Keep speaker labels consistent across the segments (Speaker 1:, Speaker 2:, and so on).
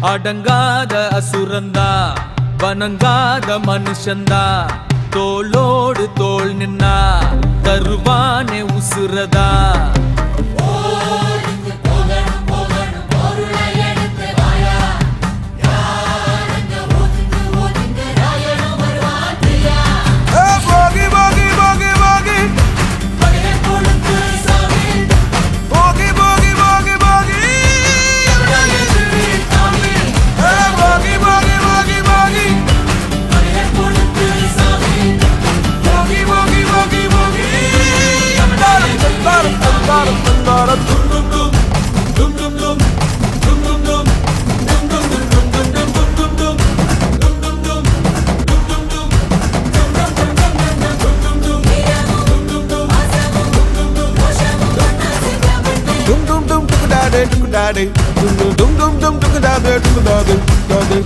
Speaker 1: அடங்காத அசுரந்தா வணங்காத மனுஷந்தா தோளோடு தோள் நின்னா தருவானே உசுரதா Dum dum dum dum da da da da da.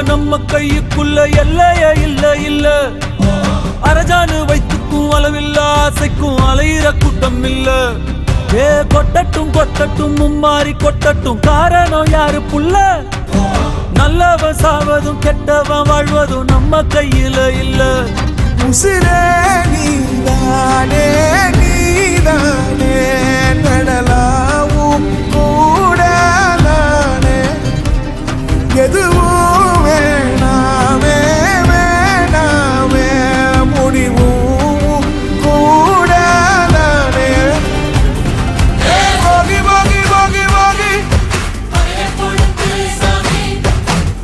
Speaker 1: நம்ம கைக்குள்ள எல்லையே இல்ல இல்ல அரஜானு வைத்துக்கும் அளவில்ல ஆசைக்கும் அலையிற கூட்டம் இல்ல ஏ கொட்டட்டும் கொட்டட்டும் மும்மாறி கொட்டட்டும் காரணம் யாரு புள்ள நல்லவன் சாவதும் கெட்டவன் வாழ்வதும் நம்ம கையில இல்ல
Speaker 2: உசிரே நீதானே நீதானே நடலாவும் கூட நானே எதுவும் வேணாமே வேணாமே முடிவும் கூட நானே போகி போகி போகி போகி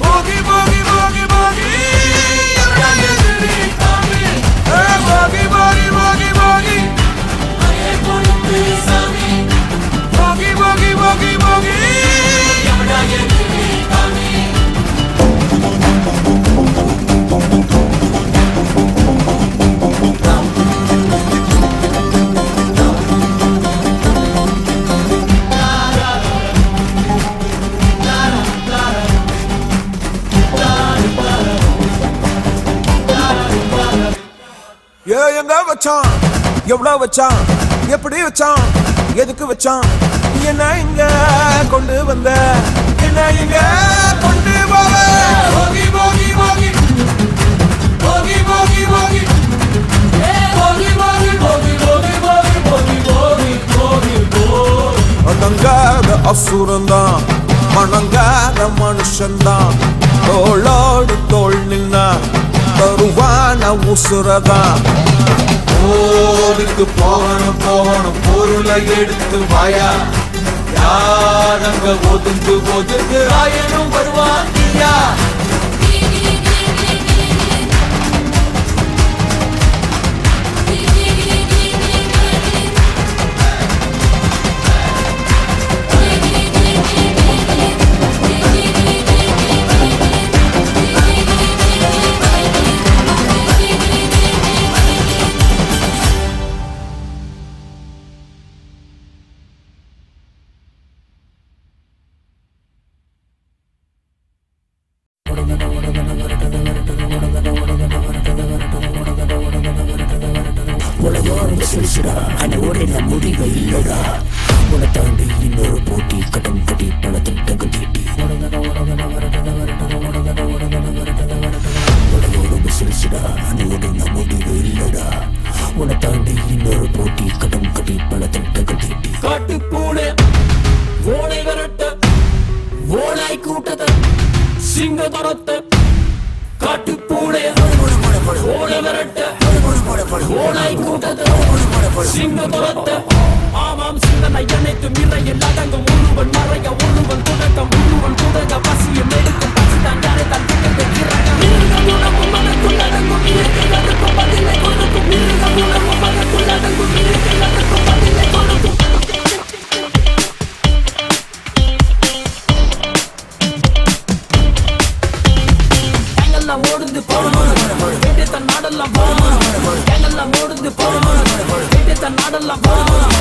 Speaker 2: போகி போகி போகி போகி போகி போகி போகி போகி போகி போகி எங்க வச்சான் எவ்வளவு வச்சான் எப்படி வச்சான் எதுக்கு வச்சான் என்ன இங்க கொண்டு வந்த என்ன இங்க கொண்டு போக போகி போகி போகி போகி போகி போகி போகி போகி போகி போகி போகி போகி போகி போகி அடங்காத அசுரந்தான் மணங்காத மனுஷன்தான் தோளோடு தோள் நின்னா தருவான உசுரதான் ஓடுக்கு போகணும் போகணும் பொருளை எடுத்து வாயா யாரங்க ஒதுங்கு ஒதுங்கு ஆயனும் வருவாங்கியா முடிவை இல்லடா உன தாண்டி இன்னொரு போட்டி கட்டம் கட்டி பல திட்டங்கள் தீட்டி உலகோடு சிரிச்சுடா அணியோடு நம் முடிவு இல்லடா உன தாண்டி இன்னொரு போட்டி கட்டம் கட்டி பல திட்டங்கள் தீட்டி காட்டு பூனை ஓனை விரட்ட ஓனாய் கூட்டத்தை சிங்க துரத்த காட்டு பூனை ஓனை விரட்ட ஓனாய் கூட்டத்தை சிங்க துரத்த ஆமாம் சிந்தனை அனைத்து நிறையில் அடங்கும் ஒருவன் மறைய ஒருவன் தொடக்கம் ஒருவன் தொடங்க பசியும் எடுக்கும் பசிதான் யாரை தன் திட்டத்தை மிருகம் உணவும் மனக்குள் அடங்கும் இயற்கைக்கும் பதிலை கொடுக்கும் மிருகம் உணவும் மனக்குள் அடங்கும் இயற்கைக்கும் பதிலை கொடுக்கும் எங்கெல்லாம் ஓடுந்து போகணும் தன் நாடெல்லாம் போகணும் எங்கெல்லாம் ஓடுந்து போகணும் தன் நாடெல்லாம் போகணும்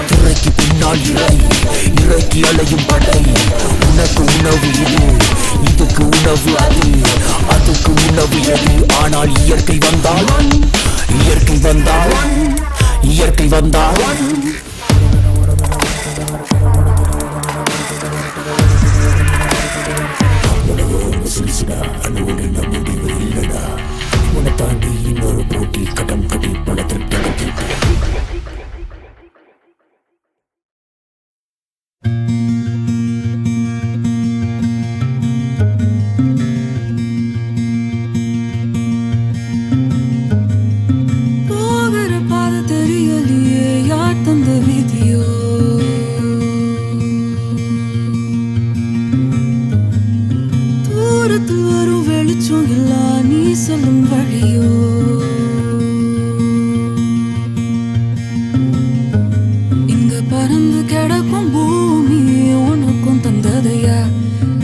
Speaker 2: திரைக்கு பின்னால் இறைக்கு அலையும் படை. உனக்கு உணவு இது, இதுக்கு உணவு அது, அதுக்கு உணவு எது. ஆனால் இயற்கை வந்தால் இயற்கை வந்தால் இயற்கை வந்தால் அணுவோடு நம் முடிவு இல்லடா. உன்னை தாண்டி இன்னொரு போட்டி கடம் கடி பழத்தில் தகட்டி.
Speaker 3: போகிற பாத தெரியலையே, யார் தந்த விதியோ? தூரத்தில் வரும் வெளிச்சம் இல்லா நீ சொல்லும் வழியோ? இங்க பறந்து கிடக்கும் பூமி உனக்கும் தந்ததையா?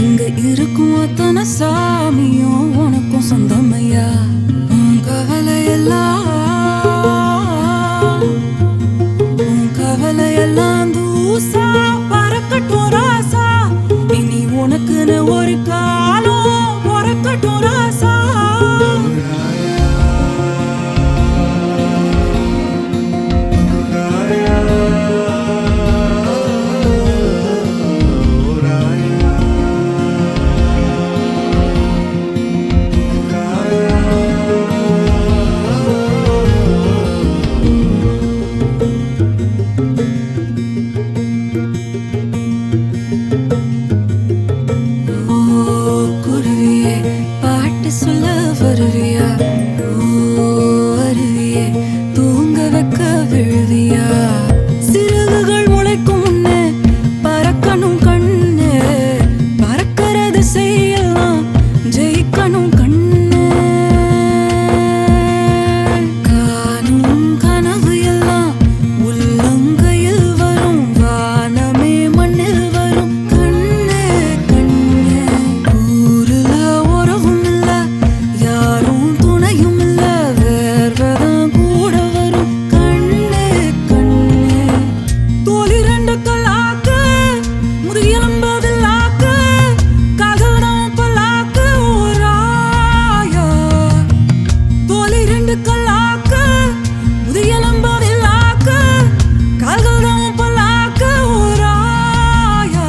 Speaker 3: இங்க இருக்கும் அத்தனை சாமியும் உனக்கும் சொந்தமையா? உன் கவலையெல்லாம் தூசா பறக்கட்டும் ராசா. இனி உனக்குன்னு ஒரு காலம் பொறக்கட்டும் ராசா. குருவியே பாட்டு சொல்ல வருவியா? அருவியே தூங்க வைக்க விழுவியா? சிறகுகள் முளைக்கும் முன்னே பறக்கணும் கண்ணு, பறக்கிறது செய்யலாம் ஜெயிக்கணும் கண்ணு. காணும் கனவு எல்லாம் உள்ளங்கையில் வரும், வானமே மண்ணில் வரும் கண்ணு கண்ணு. ஊருல உறவும் இல்ல, யாரும் துணையும் இல்ல, வேர்வதான் கூட வரும் கண்ணு கண்ணு. தோழி ரெண்டு கல்லாக்கு, முதுகெலும்பு வில்லாக்கு, கால்கள்தான் பல்லாக்கு ஓராயா. தோழி ரெண்டு கல்லாக்கு, முதுகெலும்பு வில்லாக்கு, கால்கள்தான் பல்லாக்கு ஓராயா.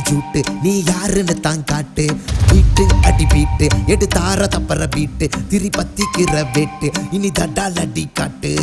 Speaker 4: ஜூட்டு நீ யாருன்னு தான் காட்டு. பீட்டு அடி பீட்டு எடு தார தப்பற பீட்டு திரி பத்திக்கிற வேட்டு இனி தடால் அடி காட்டு.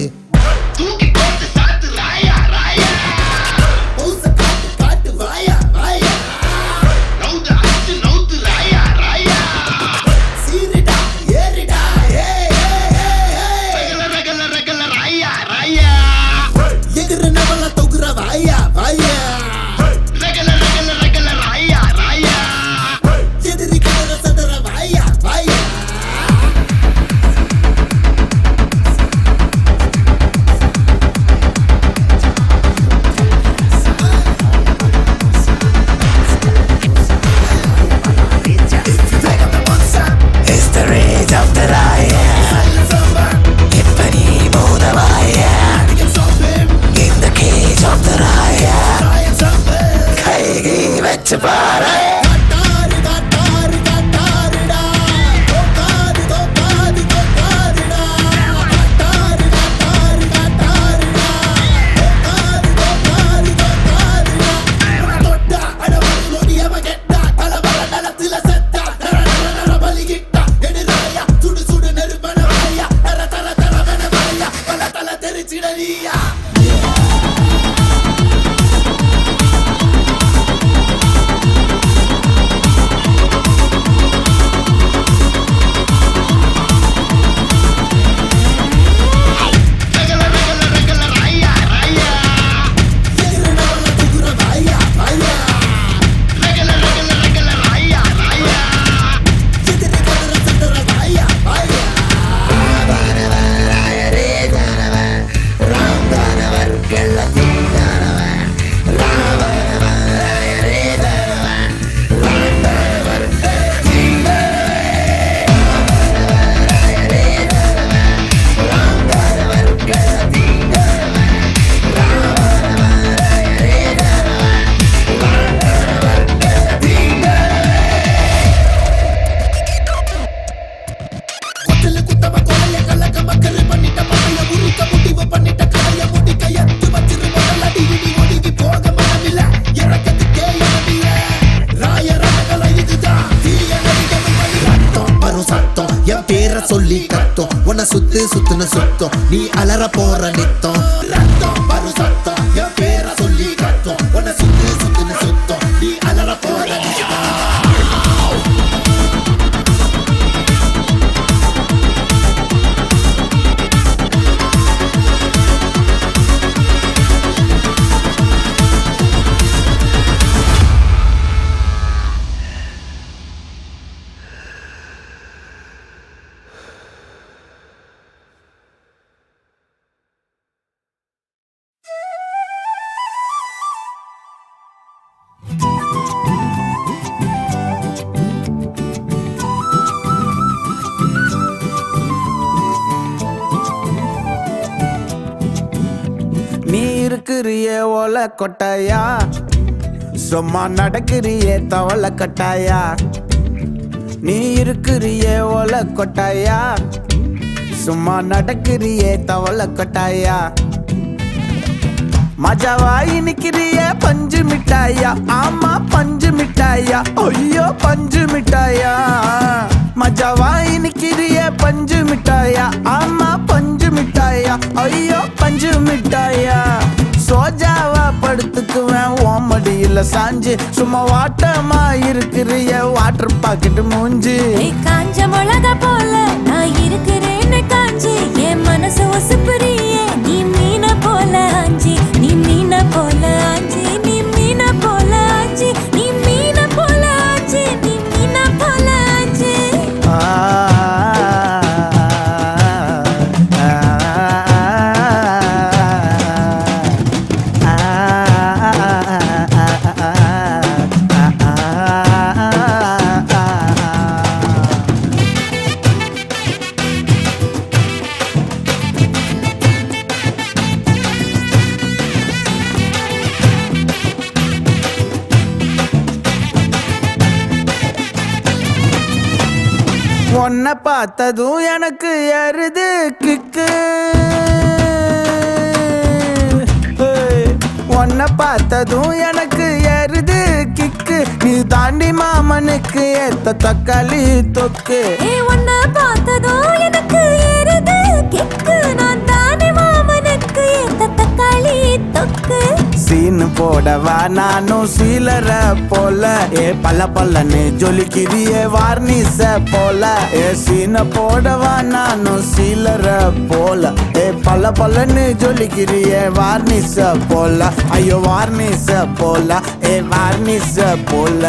Speaker 4: சொல்லி கத்தும் உன்னை சுத்துன்னு சுத்தம் நீ அலற போற நித்தம் ரத்தம் வரும் சத்தம் என் பேரை சொல்லி கத்தும் உன்னை சுத்துன்னு சுத்தம் நீ அலற போற நித்தம்
Speaker 1: நீ இருக்கிறியே ஓல கொட்டாயா சும்மா நடக்கிறியே தவள கட்டாயா நீ இருக்கிறியே ஓல கொட்டாயா சும்மா நடக்கிறியே தவள கொட்டாயா மஜாவாய் நிக்கிறியே பஞ்சு மிட்டாயா ஆமா பஞ்சு மிட்டாயா ஐயோ பஞ்சு மிட்டாயா மஜாவாய் நிக்கிறியே பஞ்சு மிட்டாயா ஆமா பஞ்சு மிட்டாயா ஐயோ பஞ்சு மிட்டாயா சோஜாவா படுத்துக்குவேன் ஓமடியில சாஞ்சு சும்மா வாட்டமா இருக்கிறிய வாட்டர் பாக்கெட் மூஞ்சி
Speaker 3: காஞ்ச மிளகா போல நான் இருக்கிறேன்னு காஞ்சி என் மனசு ஒசுப்புறியே நீ மீன போல ஆஞ்சி நீ மீன போல ஆஞ்சி நீ மீன போல ஆஞ்சி நீ மீன போல ஆஞ்சி நீ மீன போல ஆஞ்சி
Speaker 1: உன்னை பார்த்ததும் எனக்கு ஏறுது கிக்கு உன்னை பார்த்ததும் எனக்கு ஏறுது கிக்கு நீ தாண்டி மாமனுக்கு ஏத்த தக்காளி தொக்கு
Speaker 3: உன்னை பார்த்ததும் எனக்கு ஏறுது கிக்கு நான் தானே மாமனுக்கு ஏத்த தக்காளி தொக்கு
Speaker 1: சீனு போடவா நானும் சீலர போல பல்ல பல்லன்னு ஜொலிக்கிறியே வார்னிச போல சீன போடவா நானும் சீலர போல பல்ல பல்லன்னு ஜொலிக்கிறியே வார்னிச போல ஐயோ வார்னிச போல வார்னிச போல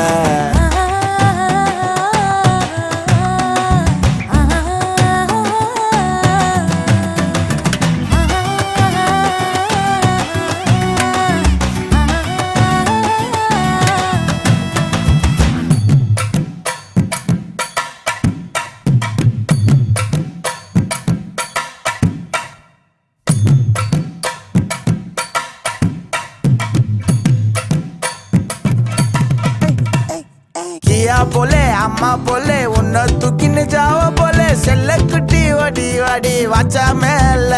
Speaker 1: கியா போலே அம்மா போலே உன்னை தூக்கின்னு ஜாவ போலே செல்ல குட்டி வடி வடி வாச்சா மேல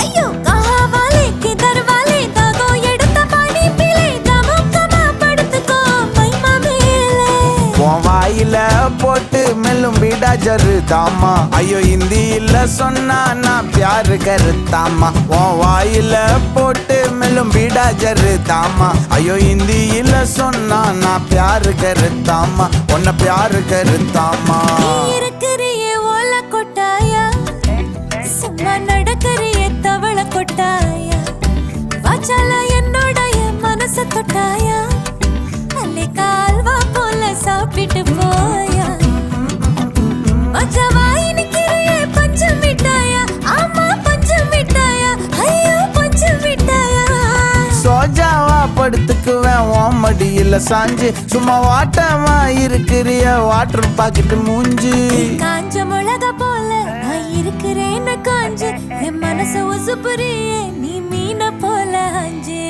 Speaker 3: ஐயோ கஹாவாலே கிதர்வாலே தாகோ எடுத்த பாடி பிலே தமுக்கமா படுத்துக்கோ மைமா மேலே
Speaker 1: உன் வாயில போட்டு மெல்லும் பீடா ஜரு தாமா ஐயோ ஹிந்தியில சொன்னா நான் பியாரு கருத்தாமா உன் வாயில போட்டு மெல்லும் பீடா ஜரு தாமா ஐயோ ஹிந்தியில சொன்னா நான் பியாரு கருத்தாமா உன்னை பியாரு கருத்தாமா
Speaker 3: இருக்கிறியே ஓல கொட்டாயா சும்மா நடக்கறியே தவள கொட்டாயா வாச்சால என்னோடைய மனச தொட்டாயா அல்லே கால்வா போல சாப்பிட்டு போயா மஜாவாய் நிக்கிறியே பஞ்சு மிட்டாயா ஆமா பஞ்சு மிட்டாயா ஐயோ பஞ்சு மிட்டாயா
Speaker 1: சோஜாவா படுத்துக்குவேன் ஓமடியில சாஞ்சு சும்மா வாட்டமா இருக்கிறிய வாட்டர் பாக்கெட் மூஞ்சி
Speaker 3: காஞ்ச மிளகா போல நான் இருக்கிறேன்னு காஞ்சு என் மனச உசுப்புறியே நீ மீன போல ஆஞ்சு